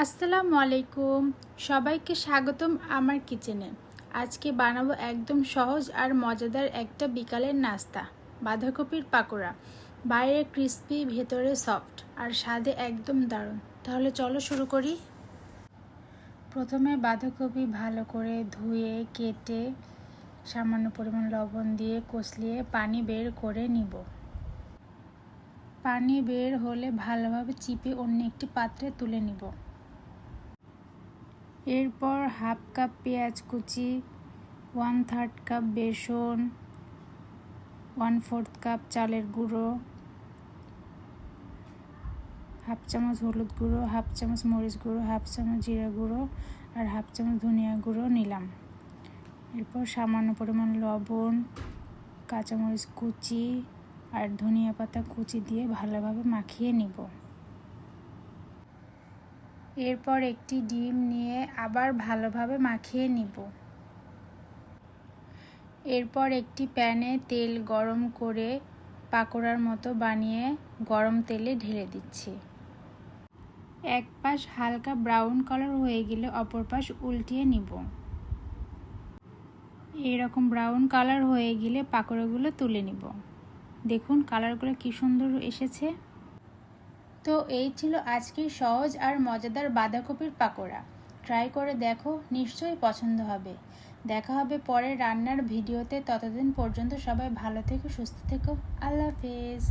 আসসালামু আলাইকুম, সবাইকে স্বাগতম আমার কিচেনে। আজকে বানাবো একদম সহজ আর মজাদার একটা বিকালের নাস্তা, বাঁধাকপির পাকোড়া। বাইরে ক্রিস্পি, ভেতরে সফট আর স্বাদে একদম দারুণ। তাহলে চলো শুরু করি। প্রথমে বাঁধাকপি ভালো করে ধুয়ে কেটে সামান্য পরিমাণ লবণ দিয়ে কষলিয়ে পানি বের করে নিব। পানি বের হলে ভালোভাবে চিপে অন্য একটি পাত্রে তুলে নিব। এরপর হাফ কাপ পেঁয়াজ কুচি, 1/3 কাপ বেসন, 1/4 কাপ চালের গুঁড়ো, হাফ চামচ হলুদ গুঁড়ো, হাফ চামচ মরিচ গুঁড়ো, হাফ চামচ জিরা গুঁড়ো আর হাফ চামচ ধনিয়া গুঁড়ো নিলাম। এরপর সামান্য পরিমাণ লবণ, কাঁচামরিচ কুচি আর ধনিয়া পাতা কুচি দিয়ে ভালোভাবে মাখিয়ে নিব। এরপর একটি ডিম নিয়ে আবার ভালোভাবে মাখিয়ে নিব। এরপর একটি প্যানে তেল গরম করে পাকোড়ার মতো বানিয়ে গরম তেলে ঢেলে দিচ্ছি। এক পাশ হালকা ব্রাউন কালার হয়ে গেলে অপর পাশ উল্টিয়ে নিব। এরকম ব্রাউন কালার হয়ে গেলে পাকোড়াগুলো তুলে নিব। দেখুন কালারগুলো কি সুন্দর এসেছে। তো এই ছিল আজকের সহজ আর মজাদার বাঁধাকপির পাকোড়া। ট্রাই করে দেখো, নিশ্চয়ই পছন্দ হবে। দেখা হবে পরের রান্নার ভিডিওতে। ততদিন পর্যন্ত সবাই ভালো থেকো, সুস্থ থেকো। আল্লাহ হাফেজ।